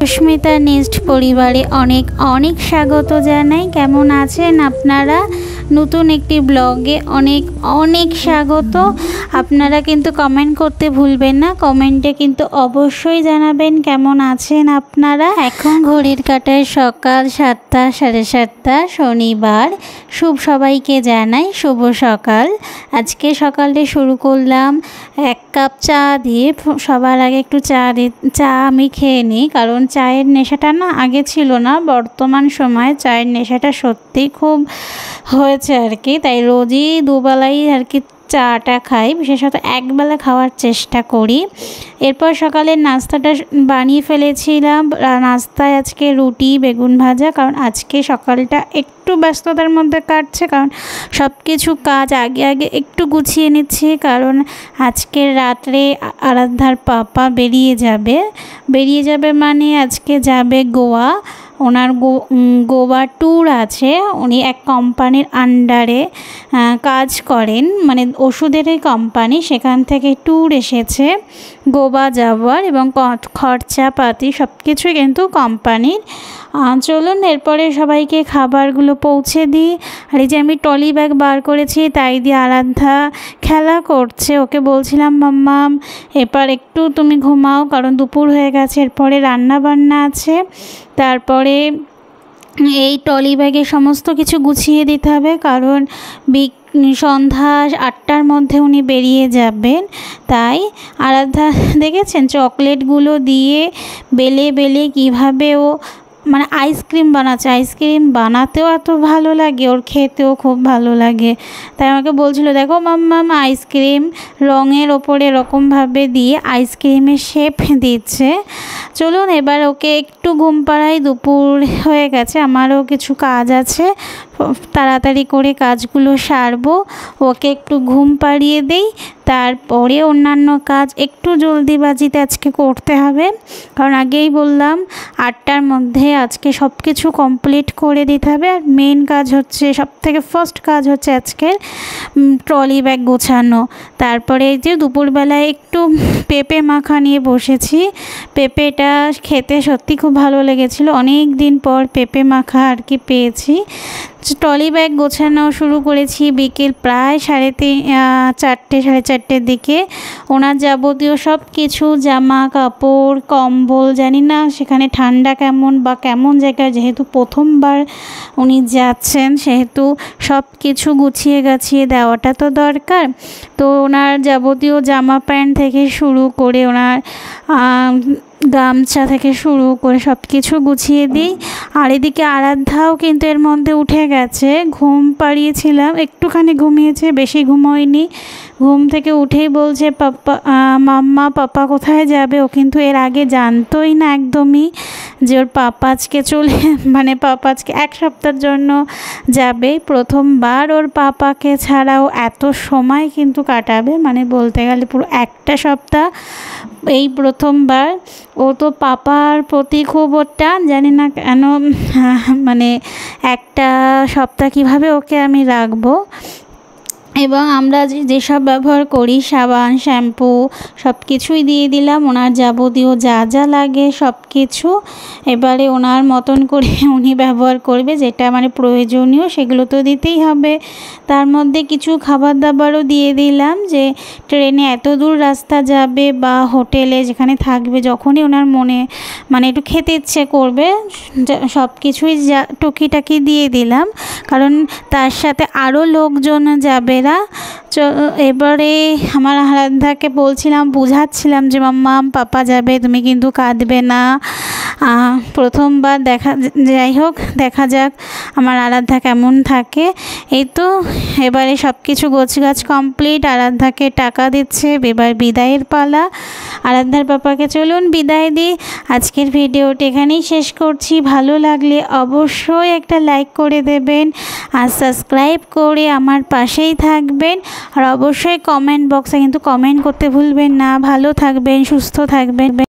Susmita nest পরিবারে অনেক অনেক স্বাগত জানাই। কেমন আছেন আপনারা? নতুন একটি ব্লগে অনেক অনেক স্বাগত। আপনারা কিন্তু কমেন্ট করতে ভুলবেন না, কমেন্টে কিন্তু অবশ্যই জানাবেন কেমন আছেন আপনারা। এখন ঘড়ির কাঁটায় সকাল 7টা, 7:30 শনিবার। সবাইকে জানাই শুভ সকাল। আজকে সকালে শুরু করলাম 1 কাপ চা দিয়ে। সবার আগে একটু চা আমি খেয়ে নিই, কারণ চায়ের নেশাটা না আগে ছিল না, বর্তমান সময়ে চায়ের নেশাটা সত্যিই খুব হয়েছে আর কি। তাই রোজই দুবেলাই আর কি চাটা খাই, বিশেষত একবেলা খাওয়ার চেষ্টা করি। এরপর সকালের নাস্তাটা বানিয়ে ফেলেছিলাম। নাস্তায় আজকে রুটি বেগুন ভাজা, কারণ আজকে সকালটা একটু ব্যস্ততার মধ্যে কাটছে, কারণ সব কিছু কাজ আগে একটু গুছিয়ে নিচ্ছি, কারণ আজকের রাত্রে আরাধ্যার পাপা বেরিয়ে যাবে মানে আজকে যাবে গোয়া। ওনার গোয়া ট্যুর আছে। উনি এক কোম্পানির আন্ডারে কাজ করেন, মানে ওষুধেরই কোম্পানি, সেখান থেকে ট্যুর এসেছে গোয়া যাওয়ার, এবং খরচাপাতি সব কিছুই কিন্তু কোম্পানির। চলুন এরপরে সবাইকে খাবারগুলো পৌঁছে দিই। আর এই যে আমি ট্রলি ব্যাগ বার করেছি, তাই দিয়ে আরাধ্যা খেলা করছে। ওকে বলছিলাম মাম্মাম এবার একটু তুমি ঘুমাও, কারণ দুপুর হয়ে গেছে, এরপরে রান্না বান্না আছে। তারপরে এই ট্রলি ব্যাগে সমস্ত কিছু গুছিয়ে দিতে হবে, কারণ সন্ধ্যা 8টার মধ্যে উনি বেরিয়ে যাবেন। তাই আরাধ্যা দেখেছেন চকলেটগুলো দিয়ে বেলে কীভাবে ও মানে আইসক্রিম বানাচ্ছে। আইসক্রিম বানাতেও এত ভালো লাগে, ওর খেতেও খুব ভালো লাগে। তাই আমাকে বলছিল দেখো মাম্মাম আইসক্রিম রঙের ওপরে এরকমভাবে দিয়ে আইসক্রিমের শেপ দিচ্ছে। চলুন এবার ওকে একটু ঘুম পাড়াই, দুপুর হয়ে গেছে, আমারও কিছু কাজ আছে, তাড়াতাড়ি করে কাজগুলো সারবো। ওকে একটু ঘুম পাড়িয়ে দেই, তারপরে অন্যান্য কাজ একটু জলদিবাজিতে আজকে করতে হবে, কারণ আগেই বললাম 8টার মধ্যে আজকে সব কিছু কমপ্লিট করে দিতে হবে। আর মেন কাজ হচ্ছে, সবথেকে ফার্স্ট কাজ হচ্ছে আজকের ট্রলি ব্যাগ গোছানো। তারপরে এই যে দুপুরবেলায় একটু পেঁপে মাখা নিয়ে বসেছি। পেঁপেটা খেতে সত্যি খুব ভালো লেগেছিল, অনেক দিন পর পেঁপে মাখা আর কি পেয়েছি। ট্রলি ব্যাগ গোছানো শুরু করেছি বিকেল প্রায় 4:30 সাড়ে 4টের দিকে। ওনার যাবতীয় সব কিছু জামা কাপড় কম্বল, জানি না সেখানে ঠান্ডা কেমন বা কেমন জায়গায়, যেহেতু প্রথমবার উনি যাচ্ছেন সেহেতু সব কিছু গুছিয়ে গাছিয়ে দেওয়াটা তো দরকার। তো ওনার যাবতীয় জামা প্যান্ট থেকে শুরু করে ওনার গামছা থেকে শুরু করে সব কিছু গুছিয়ে দিই। আর এদিকে আরাধ্যাও কিন্তু এর মধ্যে উঠে গেছে, ঘুম পাড়িয়েছিলাম, একটুখানি ঘুমিয়েছে, বেশি ঘুমোয়নি। ঘুম থেকে উঠেই বলছে মাম্মা পাপা কোথায় যাবে। ও কিন্তু এর আগে জানতোই না একদমই যে ওর পাপা আজকে পাপা আজকে 1 সপ্তাহের জন্য যাবে। প্রথমবার ওর পাপাকে ছাড়াও এত সময় কিন্তু কাটাবে, মানে বলতে গেলে পুরো 1টা সপ্তাহ এই প্রথমবার। ও তো পাপার প্রতি খুব ওর টান, জানি না কেন, মানে 1টা সপ্তাহ কীভাবে ওকে আমি রাখবো। এবং আমরা যেসব ব্যবহার করি সাবান শ্যাম্পু সব কিছুই দিয়ে দিলাম, ওনার যাবতীয় যা লাগে সব কিছু এবারে ওনার মতন করে উনি ব্যবহার করবে, যেটা মানে প্রয়োজনীয় সেগুলো তো দিতেই হবে। তার মধ্যে কিছু খাবার দাবারও দিয়ে দিলাম, যে ট্রেনে এত দূর রাস্তা যাবে বা হোটেলে যেখানে থাকবে, যখনই ওনার মনে মানে একটু খেতে ইচ্ছে করবে সব কিছুই টুকিটাকি দিয়ে দিলাম, কারণ তার সাথে আরও লোকজন যাবে। এবারে আমার আরাধ্যাকে বুঝাচ্ছিলাম যে মাম্মা পাপা যাবে, তুমি কিন্তু কাঁদবে না। প্রথমবার যাই হোক দেখা যাক আমার আরাধ্যা কেমন থাকে। এই তো এবারে সব কিছু গোছগাছ কমপ্লিট, আরাধ্যাকে টাকা দিচ্ছে, এবার বিদায়ের পালা। আরাধ্যার পাপাকে চলুন বিদায় দিই। আজকের ভিডিওটি এখানেই শেষ করছি। ভালো লাগলে অবশ্যই একটা লাইক করে দেবেন, আর সাবস্ক্রাইব করে আমার পাশেই থাকবেন। আর অবশ্যই কমেন্ট বক্সে কিন্তু কমেন্ট করতে ভুলবেন না। ভালো থাকবেন, সুস্থ থাকবেন।